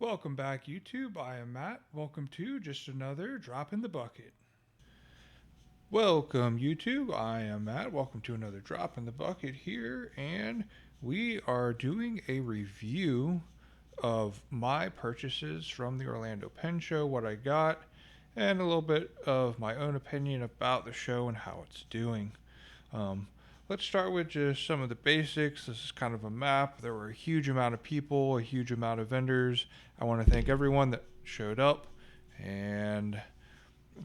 Welcome back, YouTube. I am Matt. Welcome to just another drop in the bucket. Welcome, YouTube. I am Matt. Welcome to another drop in the bucket here, and we are doing a review of my purchases from the Orlando Pen Show, what I got, and a little bit of my own opinion about the show and how it's doing. Um, let's start with just some of the basics. This is kind of a map. There were a huge amount of people, a huge amount of vendors. I want to thank everyone that showed up, and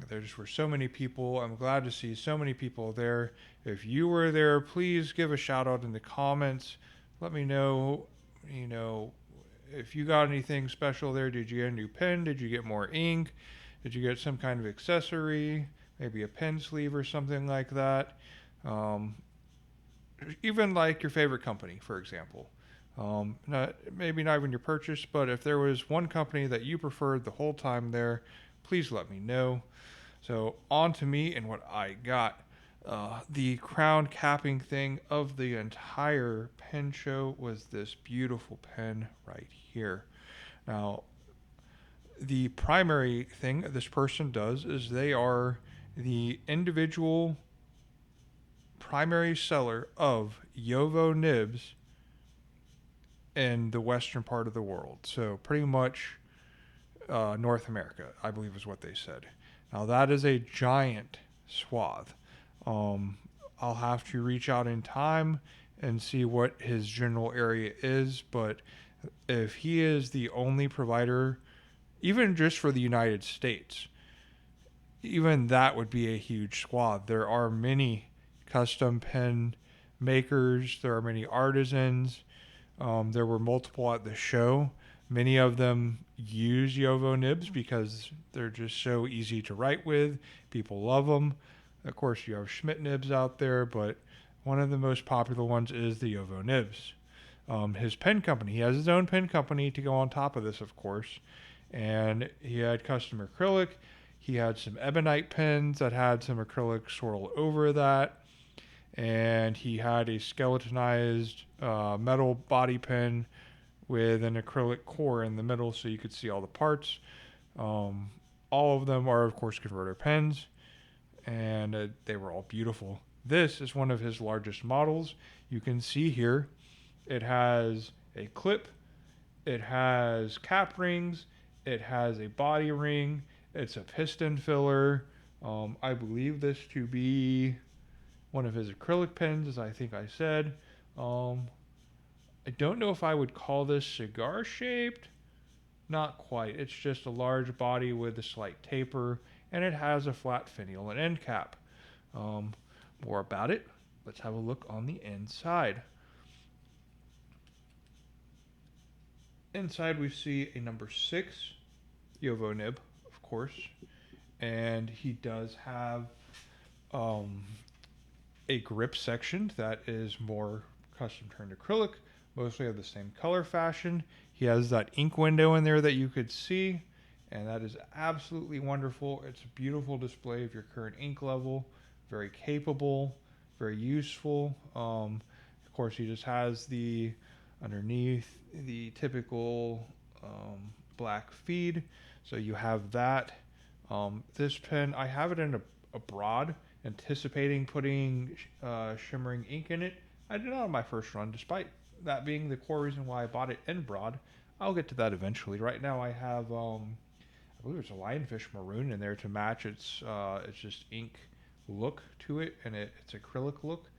there just were so many people. I'm glad to see so many people there. If you were there, please give a shout out in the comments. Let me know, if you got anything special there. Did you get a new pen? Did you get more ink? Did you get some kind of accessory? Maybe a pen sleeve or something like that. Um, Even like your favorite company, for example. Maybe not even your purchase, but if there was one company that you preferred the whole time there, please let me know. So, on to me and what I got. The crown capping thing of the entire pen show was this beautiful pen right here. Now, the primary thing this person does is they are the individual primary seller of Yovo nibs in the western part of the world. So pretty much North America, I believe is what they said. Now that is a giant swath. Um, I'll have to reach out in time and see what his general area is, but if he is the only provider, even just for the United States, even that would be a huge swath. There are many custom pen makers, there are many artisans. There were multiple at the show. Many of them use Yovo nibs because they're just so easy to write with. People love them. Of course, you have Schmidt nibs out there, but one of the most popular ones is the Yovo nibs. His pen company, he has his own pen company to go on top of this, of course. And he had custom acrylic. He had some ebonite pens that had some acrylic swirl over that. And he had a skeletonized metal body pen with an acrylic core in the middle so you could see all the parts. All of them are, of course, converter pens, and they were all beautiful. This is one of his largest models. You can see here it has a clip, it has cap rings, it has a body ring, it's a piston filler. I believe this to be one of his acrylic pens, as I think I said. I don't know if I would call this cigar shaped. Not quite. It's just a large body with a slight taper, and it has a flat finial and end cap. More about it. Let's have a look on the inside. Inside we see a number 6 Yovo nib, of course, and he does have a grip section that is more custom turned acrylic, mostly of the same color fashion. He has that ink window in there that you could see, and that is absolutely wonderful. It's a beautiful display of your current ink level, very capable, very useful. Of course, he just has the underneath the typical black feed, so you have that. This pen, I have it in a broad, anticipating putting shimmering ink in it. I did not on my first run, despite that being the core reason why I bought it in broad. I'll get to that eventually. Right now I have, I believe it's a lionfish maroon in there to match its just ink look to it, and it's acrylic look.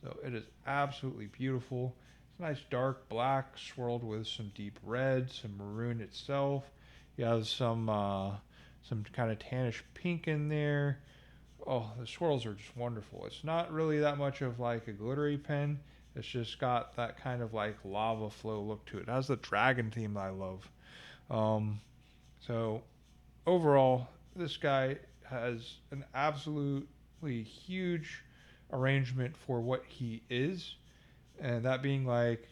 So it is absolutely beautiful. It's a nice dark black swirled with some deep red, some maroon itself. He has some kind of tannish pink in there. Oh, the swirls are just wonderful. It's not really that much of like a glittery pen. It's just got that kind of like lava flow look to it. It has the dragon theme that I love. So overall, this guy has an absolutely huge arrangement for what he is, and that being like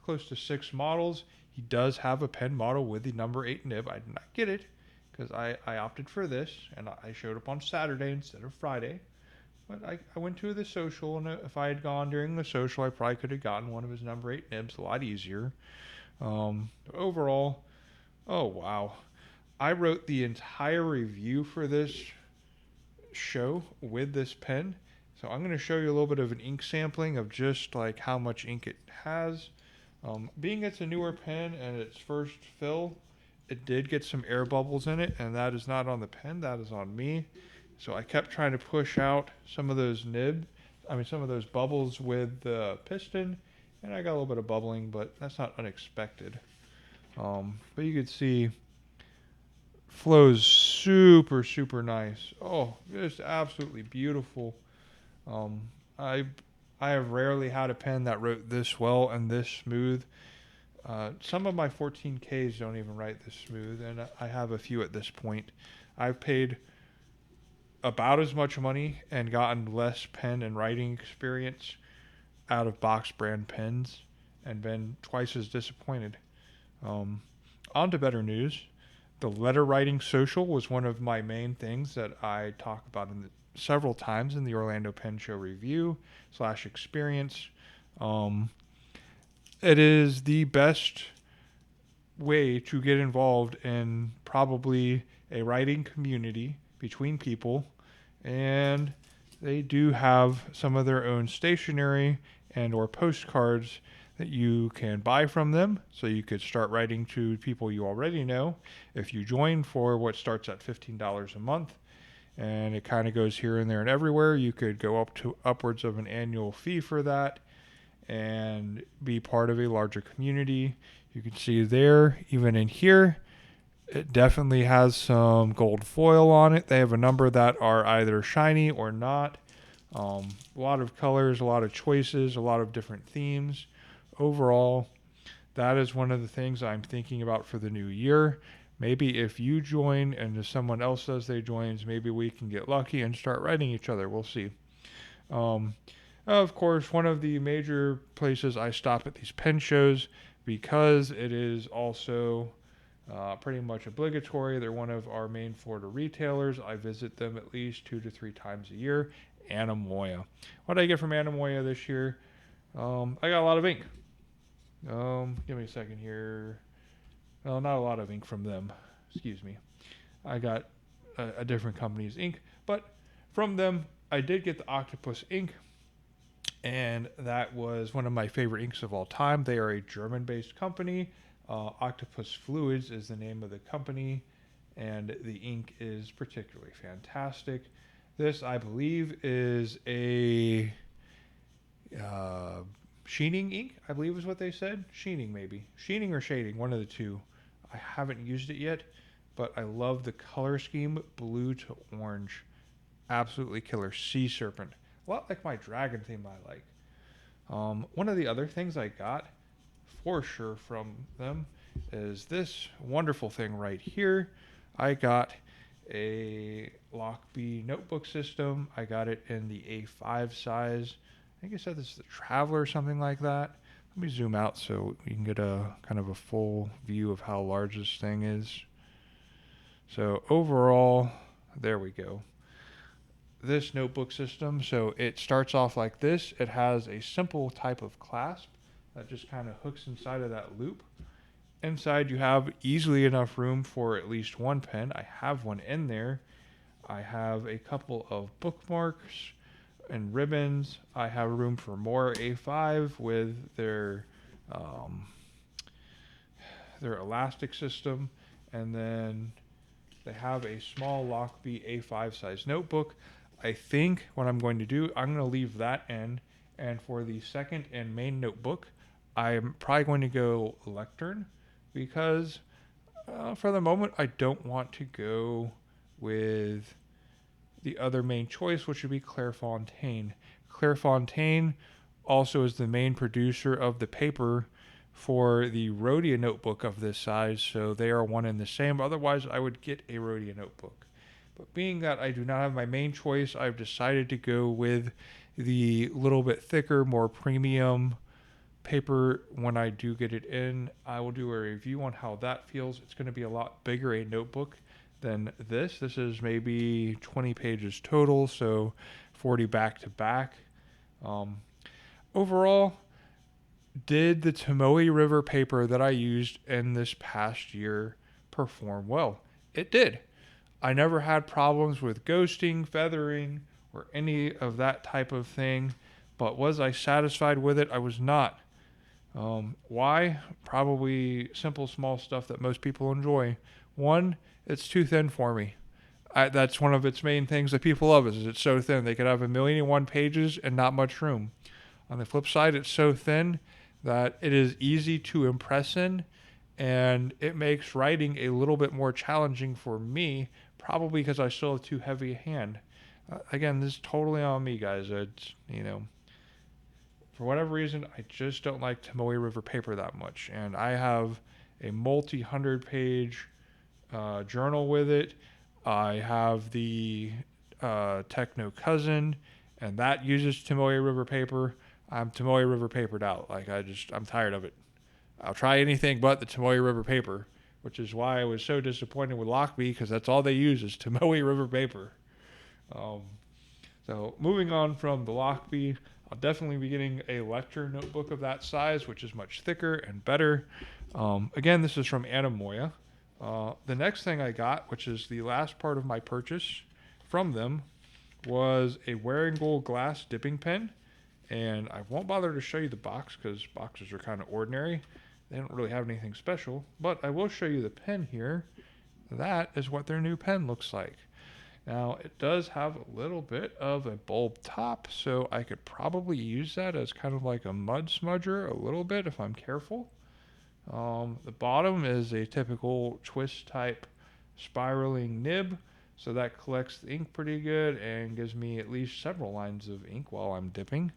close to 6 models. He does have a pen model with the number 8 nib. I did not get it because I opted for this, and I showed up on Saturday instead of Friday. But I went to the social, and if I had gone during the social, I probably could have gotten one of his number 8 nibs a lot easier. Overall, Oh, wow. I wrote the entire review for this show with this pen. So I'm going to show you a little bit of an ink sampling of just like how much ink it has. Being it's a newer pen and its first fill, it did get some air bubbles in it, and that is not on the pen, that is on me. So I kept trying to push out some of those some of those bubbles with the piston, and I got a little bit of bubbling, but that's not unexpected. But you could see flows super super nice. Oh, just absolutely beautiful. Um, I I have rarely had a pen that wrote this well and this smooth. Some of my 14Ks don't even write this smooth, and I have a few at this point. I've paid about as much money and gotten less pen and writing experience out of box brand pens and been twice as disappointed. Um, On to better news. The letter writing social was one of my main things that I talk about several times in the Orlando Pen Show review slash experience. Um, it is the best way to get involved in probably a writing community between people, and they do have some of their own stationery and or postcards that you can buy from them, so you could start writing to people you already know if you join for what starts at $15 a month, and it kind of goes here and there and everywhere. You could go up to upwards of an annual fee for that and be part of a larger community. You can see there, even in here, it definitely has some gold foil on it. They have a number that are either shiny or not. A lot of colors, a lot of choices, a lot of different themes. Overall, that is one of the things I'm thinking about for the new year. Maybe if you join and if someone else says they joins, maybe we can get lucky and start writing each other. We'll see. Um, of course, one of the major places I stop at these pen shows, because it is also pretty much obligatory. They're one of our main Florida retailers. I visit them at least 2 to 3 times a year. Anamoya. What did I get from Anamoya this year? I got a lot of ink. Give me a second here. Well, not a lot of ink from them. Excuse me. I got a different company's ink, but from them, I did get the Octopus ink, and that was one of my favorite inks of all time. They are a German-based company. Octopus Fluids is the name of the company, and the ink is particularly fantastic. This, I believe, is a sheening ink, I believe is what they said. Sheening, maybe. Sheening or shading, one of the two. I haven't used it yet, but I love the color scheme, blue to orange. Absolutely killer. Sea Serpent. A lot like my dragon theme I like. One of the other things I got for sure from them is this wonderful thing right here. I got a Lockbee notebook system. I got it in the A5 size. I think it said this is the Traveler or something like that. Let me zoom out so you can get a kind of a full view of how large this thing is. So overall, there we go. This notebook system, so it starts off like this. It has a simple type of clasp that just kind of hooks inside of that loop. Inside you have easily enough room for at least one pen. I have one in there. I have a couple of bookmarks and ribbons. I have room for more A5 with their elastic system, and then they have a small Lockbee A5 size notebook. I think what I'm going to do, I'm going to leave that in, and for the second and main notebook, I'm probably going to go Lectern, because for the moment I don't want to go with the other main choice, which would be Clairefontaine. Clairefontaine also is the main producer of the paper for the Rhodia notebook of this size, so they are one and the same. Otherwise, I would get a Rhodia notebook. But being that I do not have my main choice, I've decided to go with the little bit thicker, more premium paper. When I do get it in, I will do a review on how that feels. It's going to be a lot bigger a notebook than this. This is maybe 20 pages total, so 40 back to back. Overall, did the Tomoe River paper that I used in this past year perform well. It did. I never had problems with ghosting, feathering, or any of that type of thing. But was I satisfied with it? I was not. Why? Probably simple, small stuff that most people enjoy. One, it's too thin for me. That's one of its main things that people love is it's so thin. They could have 1,000,001 pages and not much room. On the flip side, it's so thin that it is easy to impress in, and it makes writing a little bit more challenging for me, probably because I still have too heavy a hand. Again, this is totally on me, guys. It's, for whatever reason, I just don't like Tomoe River paper that much. And I have a multi-hundred page journal with it. I have the Techno Cousin, and that uses Tomoe River paper. I'm Tomoe River papered out. I'm tired of it. I'll try anything but the Tomoe River paper, which is why I was so disappointed with Lockbee, because that's all they use is Tomoe River paper. So moving on from the Lockbee, I'll definitely be getting a lecture notebook of that size, which is much thicker and better. Again, this is from Anemoia. The next thing I got, which is the last part of my purchase from them, was a Wearing Gold glass dipping pen. And I won't bother to show you the box because boxes are kind of ordinary. They don't really have anything special. But I will show you the pen here. That is what their new pen looks like. Now, it does have a little bit of a bulb top, so I could probably use that as kind of like a mud smudger a little bit if I'm careful. The bottom is a typical twist type spiraling nib, so that collects the ink pretty good and gives me at least several lines of ink while I'm dipping.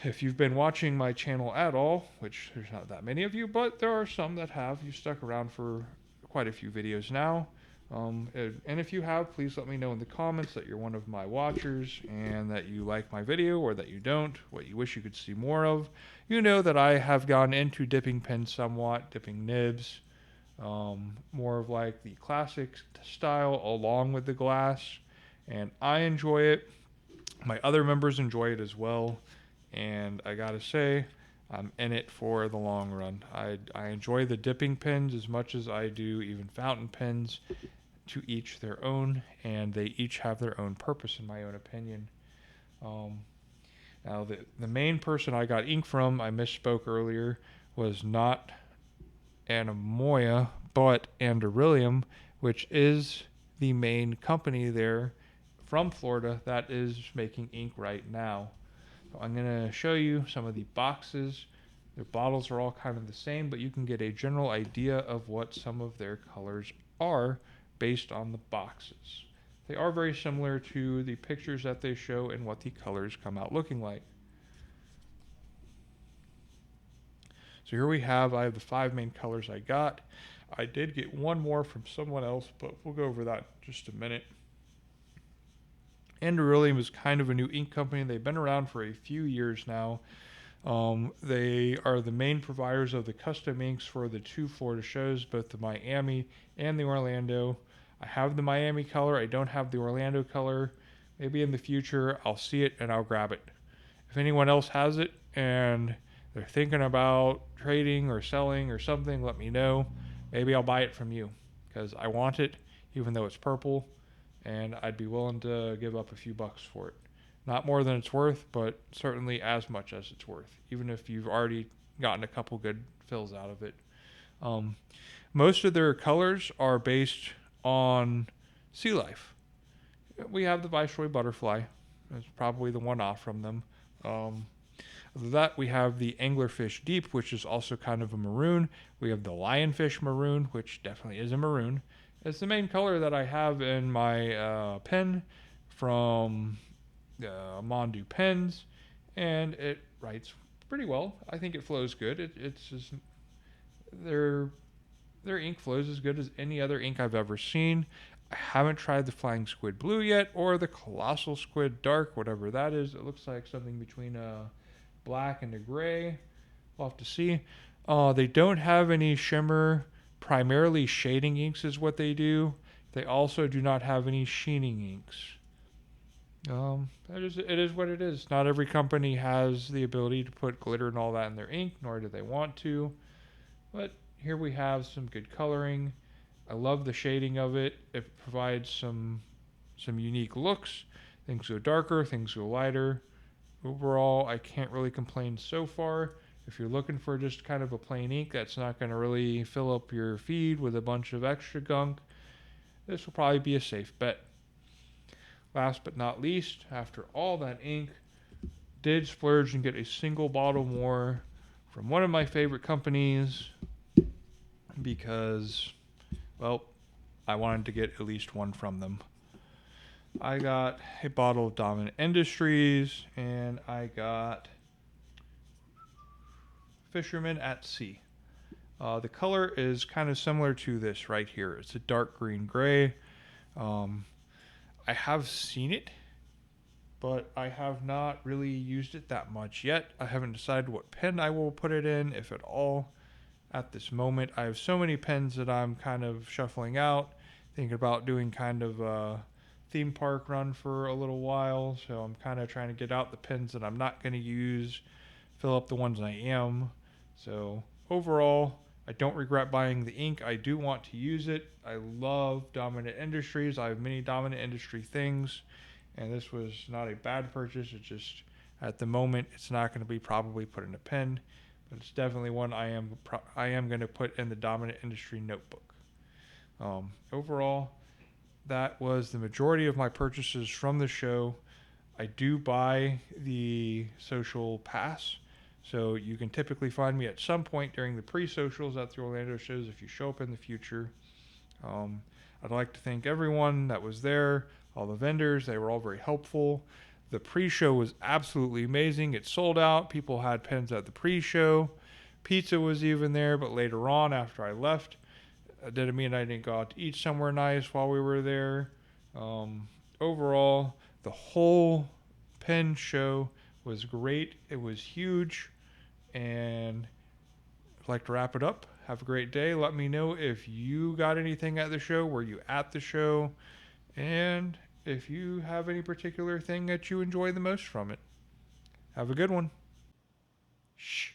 If you've been watching my channel at all, which there's not that many of you, but there are some that have, you've stuck around for quite a few videos now. And if you have, please let me know in the comments that you're one of my watchers and that you like my video or that you don't, what you wish you could see more of. You know that I have gone into dipping pens somewhat, dipping nibs, more of like the classic style along with the glass, and I enjoy it. My other members enjoy it as well, and I gotta say, I'm in it for the long run. I enjoy the dipping pens as much as I do even fountain pens, to each their own, and they each have their own purpose in my own opinion. Now, the main person I got ink from, I misspoke earlier, was not Anemoia, but Anderillium, which is the main company there from Florida that is making ink right now. So I'm going to show you some of the boxes. Their bottles are all kind of the same, but you can get a general idea of what some of their colors are based on the boxes. They are very similar to the pictures that they show and what the colors come out looking like. So here I have the 5 main colors I got. I did get one more from someone else, but we'll go over that in just a minute. Anderillium is kind of a new ink company. They've been around for a few years now. They are the main providers of the custom inks for the 2 Florida shows, both the Miami and the Orlando. I have the Miami color. I don't have the Orlando color. Maybe in the future I'll see it and I'll grab it. If anyone else has it and they're thinking about trading or selling or something, let me know. Maybe I'll buy it from you because I want it, even though it's purple, and I'd be willing to give up a few bucks for it. Not more than it's worth, but certainly as much as it's worth, even if you've already gotten a couple good fills out of it. Most of their colors are based on sea life. We have the Viceroy Butterfly. That's probably the one off from them. Other than that, we have the Anglerfish Deep, which is also kind of a maroon. We have the Lionfish Maroon, which definitely is a maroon. It's the main color that I have in my pen from Mondu Pens, and it writes pretty well. I think it flows good. It's just their ink flows as good as any other ink I've ever seen. I haven't tried the Flying Squid Blue yet, or the Colossal Squid Dark, whatever that is. It looks like something between a black and a gray. We'll have to see. They don't have any shimmer. Primarily shading inks is what they do. They also do not have any sheening inks. It is what it is. Not every company has the ability to put glitter and all that in their ink, nor do they want to. But, here we have some good coloring. I love the shading of it. It provides some unique looks. Things go darker, things go lighter. Overall, I can't really complain so far. If you're looking for just kind of a plain ink that's not going to really fill up your feed with a bunch of extra gunk, this will probably be a safe bet. Last but not least, after all that ink, did splurge and get a single bottle more from one of my favorite companies because, well, I wanted to get at least one from them. I got a bottle of Dominant Industries, and I got Fisherman at Sea. The color is kind of similar to this right here. It's a dark green gray. Um, I have seen it, but I have not really used it that much yet. I haven't decided what pen I will put it in, if at all, at this moment. I have so many pens that I'm kind of shuffling out, thinking about doing kind of a theme park run for a little while. So I'm kind of trying to get out the pens that I'm not going to use, fill up the ones I am. So overall, I don't regret buying the ink. I do want to use it. I love Dominant Industries. I have many Dominant Industry things, and this was not a bad purchase. It's just at the moment it's not going to be probably put in a pen, but it's definitely one I am going to put in the Dominant Industry notebook. Overall, that was the majority of my purchases from the show. I do buy the social pass, so you can typically find me at some point during the pre-socials at the Orlando shows if you show up in the future. I'd like to thank everyone that was there, all the vendors. They were all very helpful. The pre-show was absolutely amazing. It sold out. People had pens at the pre-show. Pizza was even there, but later on, after I left, that didn't mean I didn't go out to eat somewhere nice while we were there. Overall, the whole pen show was great. It was huge. And I'd like to wrap it up. Have a great day. Let me know if you got anything at the show. Were you at the show? And if you have any particular thing that you enjoy the most from it. Have a good one. Shh.